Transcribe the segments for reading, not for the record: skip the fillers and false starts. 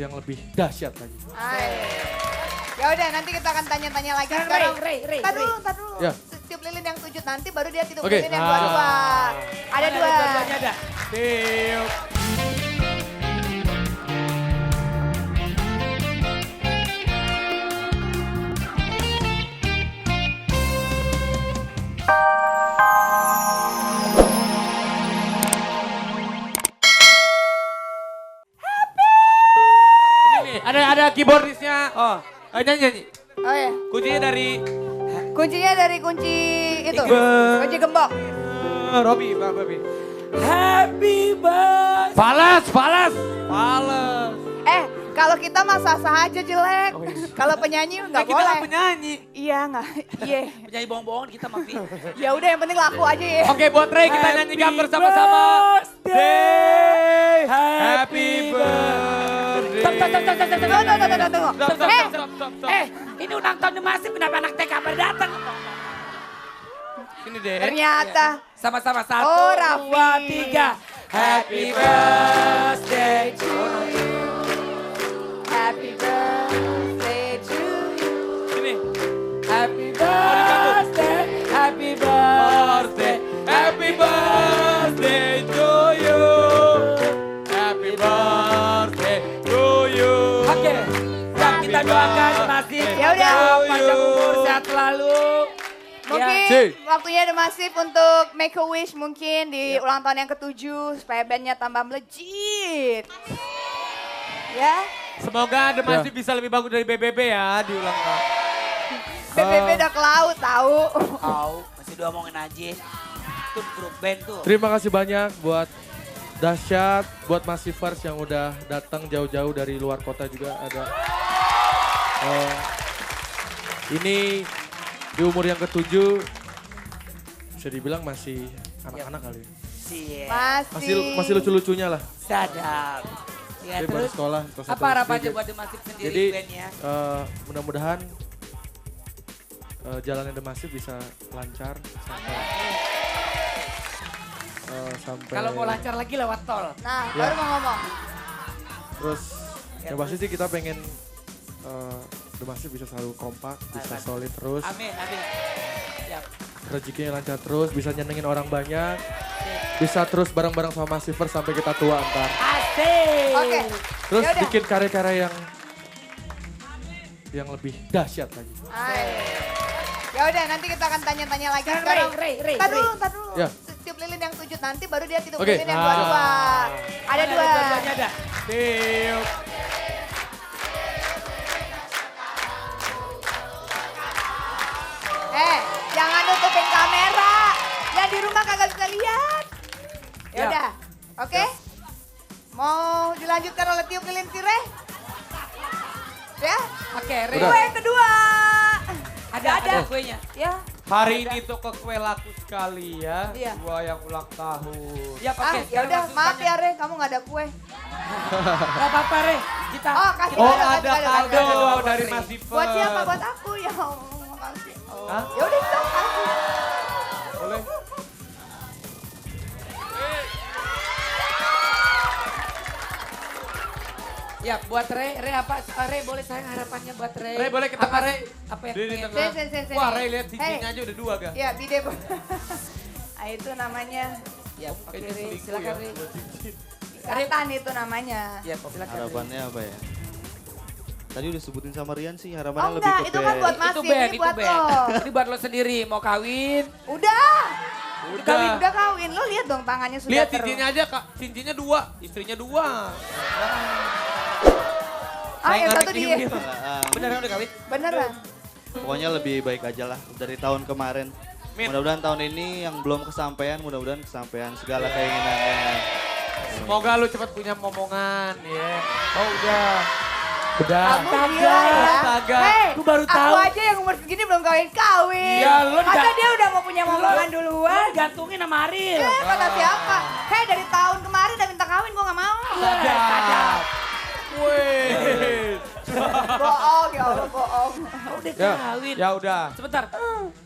yang lebih dahsyat lagi. Ya udah nanti kita akan tanya-tanya lagi sekarang. Tar dulu. Ya. Tiup lilin yang 7 nanti baru dia tiup Oke. lilin yang 22. Ada 2. Dua-duanya ada. Tiup. Ini nih, ada keyboardisnya. Oh, Nyanyi. Oh ya. Kuncinya dari Kuncinya dari kunci itu. Tiga. Kunci gembok. Robi, Pak Robi. happy birthday. Falas. Kalau kita mah sah-sah aja jelek. Oh, iya. Kalau penyanyi nggak Kita kan boleh. penyanyi. Iya nggak. Iya. Penyanyi bohong-bohongan kita mafi. Ya udah yang penting laku aja ya. Oke, buat Ray kita nyanyikan bersama-sama. Happy birthday. Tunggu. Ini ulang tahun masih kenapa anak TK berdatang? Ini deh. Ternyata. Sama-sama Oh, 1, Raffi. 2, 3. Happy birthday to you. Happy birthday to you. Sini. Happy birthday. Happy birthday. Happy birthday to you. Happy birthday to you. Oke, yang kita doakan masih Ya udah. panjang umur, sehat selalu. Mungkin Si. waktunya ada masif untuk make a wish mungkin di ulang tahun yang ke-7 supaya bandnya tambah melejit. Ya, Semoga The Massive bisa lebih bagus dari BBB ya di ulang tahun. BBB udah ke laut tahu. Tahu, masih diomongin aja. Itu grup band tuh. Terima kasih banyak buat Dahsyat, buat Massivers yang udah datang jauh-jauh dari luar kota juga ada. Ini di umur yang ke-7 bisa dibilang masih anak-anak kali. Masih lucu-lucunya lah. Sadap. Ya, Dari baru terus sekolah. kelas satu apa harapannya SD. buat The Massive sendiri Jadi bandnya? mudah-mudahan jalannya The Massive bisa lancar sampai Kalau mau lancar lagi lewat tol. Nah, Ya. baru mau ngomong. terus yang pasti sih kita pengen The Massive bisa selalu kompak, bisa Amin. solid terus, Amin, amin. Siap. rezekinya lancar terus, bisa nyenengin orang banyak, bisa terus bareng-bareng sama Massivers sampai kita tua ntar. Asik. Oke. Terus Yaudah. bikin karya-karya yang lebih dahsyat lagi. Ya udah nanti kita akan tanya-tanya lagi Ray, sekarang. Ray. Tar dulu. Ya. Tiup lilin yang 7 nanti baru dia tiup Oke. lilin yang 22. Ada 2. Dua-duanya ada. Tiup. Jangan nutupin kamera. Yang di rumah kagak bisa lihat. Ya Ya. udah. Oke? Mau dilanjutkan oleh tiup lilin si Ray? Ya? Oke, Ray. Udah. Kue yang kedua. Ada kuenya. Ya. Hari ini tuh ke kue laku sekali ya, Iya. gua yang ulang tahun. Ya, oke. Ya udah, maaf ya Ray, kamu gak ada kue. Gak apa-apa, Ray. Kita. Oh, kasih Oh kado, ada kasih kado kado. dari Ray. Massivers. Buat siapa? Buat aku ya. Makasih. Hah? Ya udah, dong, kasih. Boleh. Ya, buat Ray. Ray apa? Ray boleh sayang harapannya buat Ray. Ray, boleh kita Apa, Ray? Apa yang Di pengen? tengah. Sini. Wah Ray lihat cincinnya Hey. aja udah 2 ga? Ya, bide. Nah, itu namanya Ya, oke Kayaknya Ray. selingkuh Silakan ya, Ray. buat cincin. ikatan itu namanya. Ya, silakan Ray. Harapannya apa ya? Tadi udah sebutin sama Rian sih, Oh harapannya lebih enggak, ke itu kan buat band. Mas, Itu ini band, itu buat band. lo. Ini buat lo sendiri, mau kawin. Udah. Udah. Udah kawin, lo lihat dong tangannya sudah Lihat terus. cincinnya aja kak, cincinnya 2, istrinya 2. Yang satu dia. Beneran udah kawin? Beneran. Pokoknya lebih baik aja lah dari tahun kemarin. Min. Mudah-mudahan tahun ini yang belum kesampaian, mudah-mudahan kesampaian segala keinginannya. Semoga lu cepat punya momongan ya. Oh udah. Udah. Kamu gila ya. Astaga. Hei, Aku baru tahu. Aku aja yang umur segini belum kawin-kawin. Iya, lo Masa enggak- dia udah mau punya momongan duluan? Gantungin sama Ariel. Kata siapa? Hei, dari tahun kemarin udah minta kawin, gue gak mau. Sadap. Wih. Bohong, ya Allah bohong. Oh, udah Ya, kawin. ya udah. Sebentar.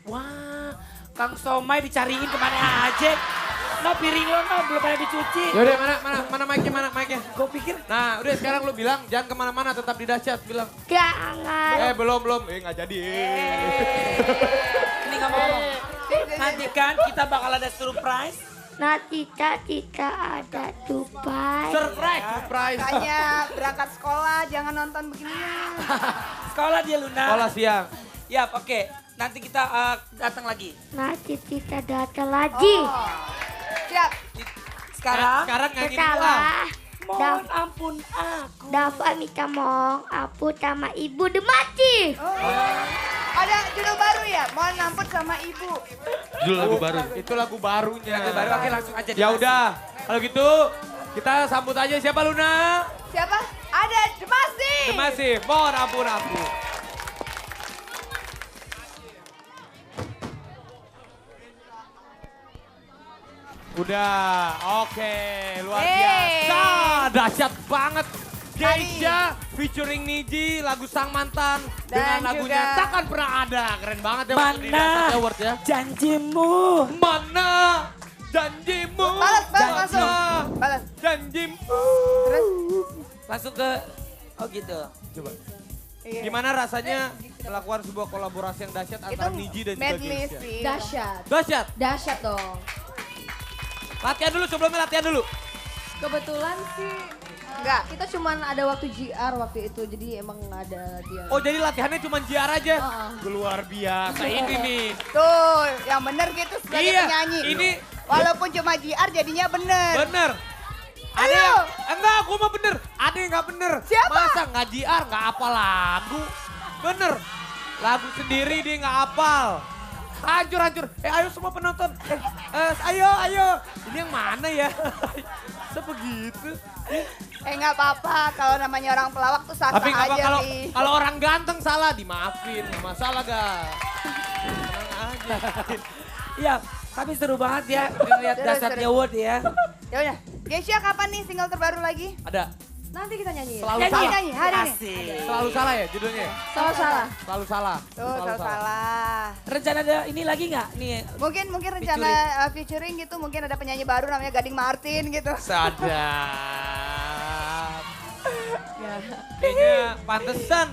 Wah, Kang Somai dicariin kemana aja. No piring lo no belum pada dicuci. Yaudah mana mic-nya? Gue pikir Nah udah sekarang lu bilang jangan kemana-mana tetap di dahsyat bilang. Jangan. Belum. Nggak jadi. ini ngomong. Nanti kan kita bakal ada surprise. Nanti kita ada Dubai. Surprise. Makanya berangkat sekolah jangan nonton beginian. Sekolah dia Luna. Sekolah siang. Ya oke. Nanti kita datang lagi. Nanti kita datang lagi. Oh. Siap. Sekarang Sekarang nyanyi dulu lah. Sekarang mohon ampun aku. Dafa minta mohon ampun sama Ibu Demati. Oh. Ada judul baru ya? Mohon ampun sama ibu. Judul lagu baru. Itu lagu barunya. Lagu baru oke langsung aja. Ya udah, kalau gitu kita sambut aja siapa Luna? Siapa? Ada Demasi. Masif, mohon ampun aku. Udah, oke, luar biasa, dahsyat banget. Geisha featuring Niji, lagu Sang Mantan dengan Dan lagunya juga- Takkan Pernah Ada, keren banget ya. waktu di Mana Dahsyat Award ya. janjimu? Mana janjimu? Balas Mana langsung. Balas. janjimu? Terus. Langsung ke oh gitu. Coba. Iya. Gimana rasanya melakukan sebuah kolaborasi yang dahsyat Itu antara Niji dan juga medley Geisha? sih. Dahsyat, Dahsyat. dahsyat dong. Latihan dulu, sebelumnya latihan dulu. Kebetulan sih Enggak. kita cuman ada waktu GR waktu itu, jadi emang ada dia. Oh jadi latihannya cuma JR aja? Heeh. Luar biasa ini nih. Tuh, yang bener gitu sebagai Iya, penyanyi. ini- Walaupun cuma JR jadinya bener. Bener. Ada Ayo. yang, enggak gue mah bener. Ada yang gak bener. Siapa? Masa nggak JR nggak hafal lagu? Bener. Lagu sendiri dia nggak hafal. Hancur. Ayo semua penonton. Ayo. Ini yang mana ya? Sebegitu. Nggak apa-apa kalau namanya orang pelawak tuh sah-sah Tapi nggak apa aja kalau sih. kalau orang ganteng salah dimaafin, nggak masalah ga. Tenang aja. Iya, tapi seru banget ya ngeliat Seru, Dahsyatnya seru. Wood ya. Ya udah. Geisha kapan nih single terbaru lagi? Ada. Nanti kita nyanyi. Selalu Nyanyi, salah. nyanyi hari ini. Asik. Selalu salah ya judulnya? Salah. Selalu salah. Tuh, salah. Rencana ada ini lagi nggak? Nih Mungkin rencana featuring gitu, mungkin ada penyanyi baru namanya Gading Martin gitu. Sadap. Kayaknya pantesan.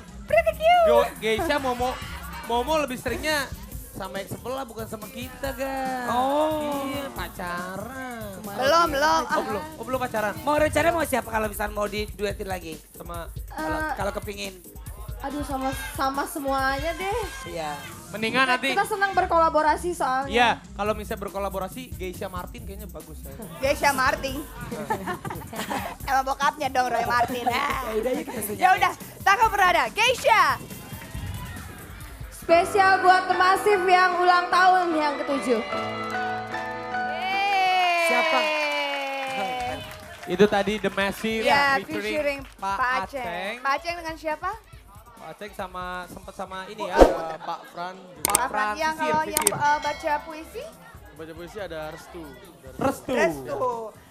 Geisha Momo lebih seringnya sama yang sebelah bukan sama kita ga. Oh. Iya pacaran. Belum. Belum pacaran. mau rencana mau siapa kalau misalnya mau diduetin lagi? Sama Kalau kepingin. Aduh sama semuanya deh. Iya. mendingan nanti. Kita senang berkolaborasi soalnya. Iya, kalau misalnya berkolaborasi Geisha Martin kayaknya bagus ya. Geisha Martin. Emang bokapnya dong Roy Martin. Ya udah yuk kita senyum. Ya udah, Takkan Pernah Ada. Geisha. Spesial buat Masif yang ulang tahun yang ke-7. Siapa? Itu tadi The Massive Ya, featuring Pak Aceng. Aceng. Pak Aceng dengan siapa? Pak Aceng sempat sama ini ya, Pak Fran. Pak Fran yang Sisir, kalau yang Sisir. baca puisi? Baca puisi ada Restu. Restu.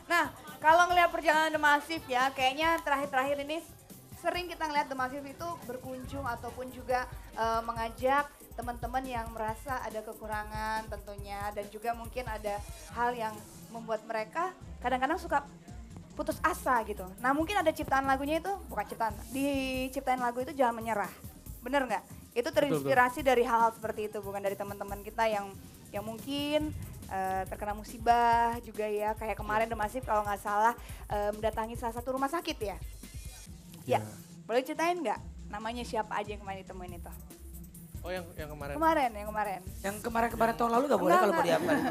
Nah, kalau ngelihat perjalanan The Massive ya, kayaknya terakhir-terakhir ini sering kita ngelihat The Massive itu berkunjung ataupun juga mengajak teman-teman yang merasa ada kekurangan tentunya dan juga mungkin ada hal yang membuat mereka kadang-kadang suka putus asa gitu. Nah mungkin ada ciptaan lagunya itu, bukan ciptaan, diciptain lagu itu Jangan Menyerah. Bener nggak? Itu terinspirasi dari hal-hal seperti itu, bukan dari teman-teman kita yang mungkin terkena musibah juga ya. Kayak kemarin The Massive kalau nggak salah mendatangi salah satu rumah sakit ya. Ya, boleh ceritain nggak namanya siapa aja yang kemarin ditemuin itu? Oh yang kemarin. Kemarin. Yang kemarin tahun lalu nggak boleh Enggak, kalau mau enggak. diapain.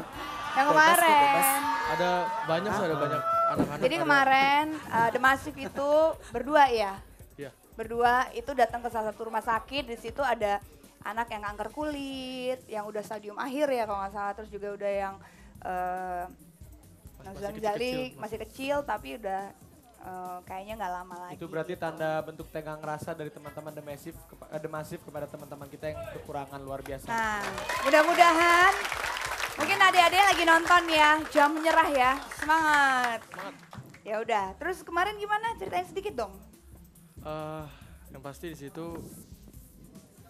Yang Bebas, kemarin. bebas. Ada banyak sih, ada banyak anak-anak. Jadi ada- kemarin The Massive itu berdua ya. Iya. Berdua itu datang ke salah satu rumah sakit. Di situ ada anak yang kanker kulit, yang udah stadium akhir ya kalau nggak salah. Terus juga udah yang Masih Zalik kecil. masih kecil tapi udah kayaknya nggak lama lagi. Itu berarti gitu. tanda bentuk tenggang rasa dari teman-teman The Massive kepada teman-teman kita yang kekurangan luar biasa. Nah, mudah-mudahan mungkin adik-adik lagi nonton ya, Jangan Menyerah ya, semangat. Ya udah, terus kemarin gimana? Ceritain sedikit dong. Yang pasti di situ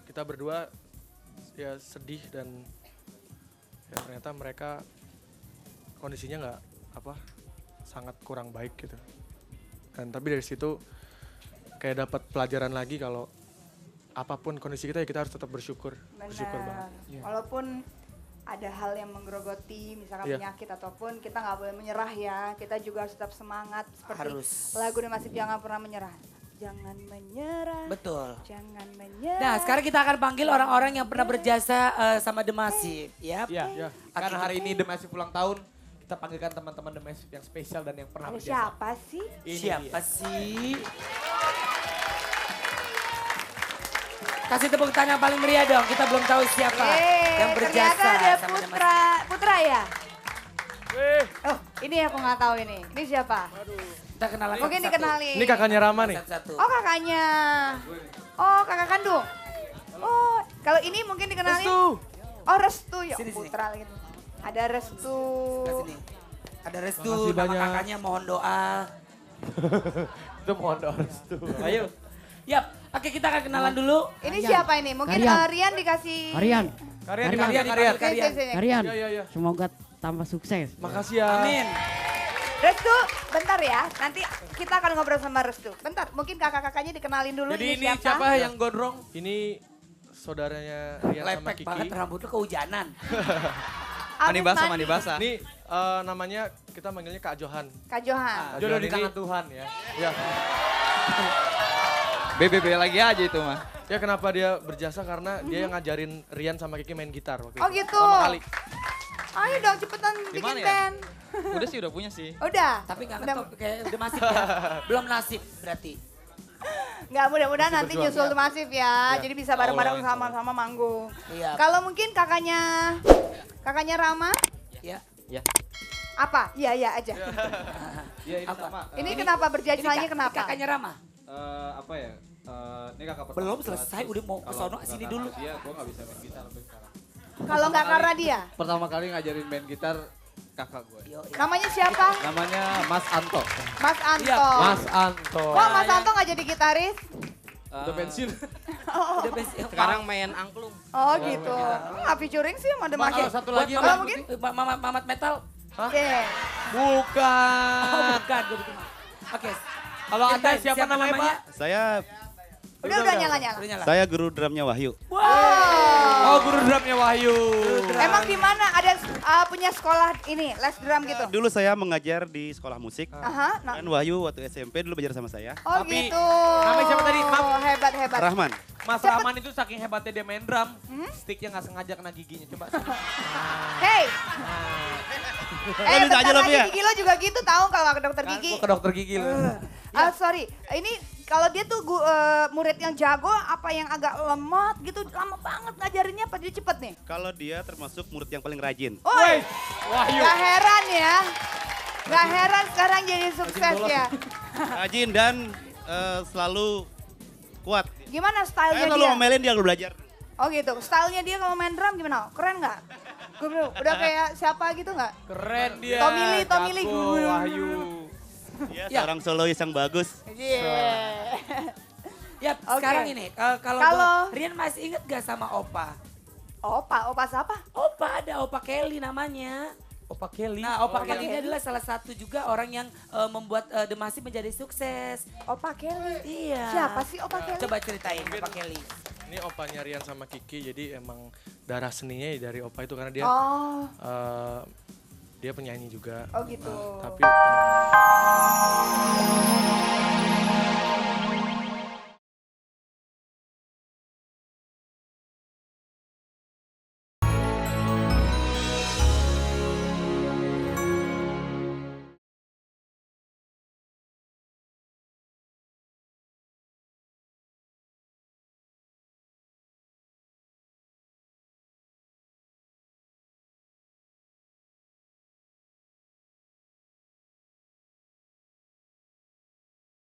kita berdua ya sedih dan ya ternyata mereka kondisinya nggak sangat kurang baik gitu. Dan tapi dari situ kayak dapat pelajaran lagi kalau apapun kondisi kita ya kita harus tetap bersyukur. Bersyukur banget. Benar. Walaupun ada hal yang menggerogoti, misalkan Iya. penyakit ataupun, kita nggak boleh menyerah ya. Kita juga harus tetap semangat seperti Harus. lagu Demasif Jangan Pernah Menyerah. Jangan menyerah. Betul. Jangan menyerah. Nah, sekarang kita akan panggil orang-orang yang pernah berjasa sama The Massive. Ya. Iya, Ya. karena hari ini The Massive ulang tahun, kita panggilkan teman-teman The Massive yang spesial dan yang pernah Ada berjasa. siapa sih? Ini Siapa dia. sih? Kasih tepuk tangan paling meriah dong. Kita belum tahu siapa yang berjasa ternyata ada sama The Massive. Putra. Putra ya? Oh, ini aku nggak tahu ini. Ini siapa? Kita kenalan Mungkin satu-satu. dikenalin. Ini kakaknya Rama nih. Satu-satu. Oh kakaknya. Oh kakak kandung. Oh kalau ini mungkin dikenalin. Oh Restu ya Sini, sini. Putra gitu. Ada Restu. Sebelah sini. Ada Restu, Makasih nama banyak. kakaknya mohon doa. Itu mohon doa restu. Ayo. Yap, oke kita akan kenalan dulu. Ini siapa ini? Mungkin Rian dikasih. Karyan, Karyan. Sini. Karyan. Iya. Semoga tambah sukses. Makasih ya. Amin. Restu, bentar ya. Nanti kita akan ngobrol sama Restu. Bentar, mungkin kakak-kakaknya dikenalin dulu. Jadi ini siapa yang gondrong? Ini saudaranya Rian sama Lepek Kiki. banget rambut lu kehujanan. Mandi basah. Ini namanya kita manggilnya Kak Johan. Kak Johan. Jodoh di ini- tangan Tuhan ya. Ya. BBB lagi aja itu mah. Ya kenapa dia berjasa karena dia yang ngajarin Rian sama Kiki main gitar waktu Oh itu. gitu. Pertama kali. Ayo dong cepetan bikin Gimana ya? band. Udah sih udah punya sih. Udah. Tapi nggak Udah. ngetop kayak udah masif ya. Belum nasib berarti. Nggak, mudah-mudahan Masih nanti berjuang. nyusul The Massive ya. Jadi bisa bareng-bareng sama-sama manggung. Iya. Kalau mungkin kakaknya Rama, Ya. Ya. apa? Iya aja. Ya ini Apa? sama. Ini kenapa berjasanya Ini kenapa? kakaknya Rama. Apa ya? Ini kakak pertama. Belum gua, selesai, terus udah mau ke kalau sono, nggak sini karena dulu. Dia gua nggak bisa main gitar sampai sekarang. Kalau nggak karena dia. Pertama kali ngajarin main gitar kakak gue. Yo, yo. Namanya siapa? Namanya Mas Anto. Mas Anto. Iya, Mas Anto. Kok Mas Anto nggak jadi gitaris? Udah pensiun. Udah besi. Sekarang main angklung. Oh gitu. Nggak featuring sih sama The Kalau Massive. satu Buat lagi Kalau Mamat, mungkin- Mamat Metal. Oke. Bukan. Oh bukan, gue bikin. Oke. Kalau Anda siapa namanya, Pak? Saya Udah nyala-nyala. Udah nyala. saya guru drumnya Wahyu. Oh, guru drumnya Wahyu. Emang di mana ada punya sekolah ini les drum gitu? Dulu saya mengajar di sekolah musik. Aha, nah. Dan Wahyu waktu SMP dulu belajar sama saya. Oh Tapi, gitu. namanya siapa tadi? Hebat. Rahman. Mas Rahman itu saking hebatnya dia main drum, sticknya nggak sengaja kena giginya. Coba. Hey. Lanjut aja bentar lo, lagi Pia. gigi lo juga gitu tahu kalau ke dokter gigi. Gua ke dokter gigi lu. Sorry, ini kalau dia tuh murid yang jago apa yang agak lemot gitu lama banget ngajarinnya apa dia cepet nih? Kalau dia termasuk murid yang paling rajin. Woi, Wahyu. gak heran ya. Gak heran sekarang jadi sukses ya. Rajin dan selalu kuat. Gimana Saya stylenya selalu dia? ngomelin dia kalau belajar. Oh gitu, stylenya dia kalau main drum gimana? Keren nggak? Gue bilang, udah kayak siapa gitu nggak? Keren dia. Tommy Lee. Jago, Wahyu. Dia seorang solois yang bagus. Ya, Oke. sekarang ini kalau Rian masih inget gak sama Opa? Opa siapa? Opa ada Opa Kelly namanya. Opa Kelly. Nah, Opa Kelly ini adalah salah satu juga orang yang membuat The Massive menjadi sukses. Opa Kelly. Iya. Siapa sih Opa Kelly? Coba ceritain Opa Kelly. Ini opanya Rian sama Kiki, jadi emang darah seninya ya dari Opa itu karena dia Oh, dia penyanyi juga. oh gitu. Tapi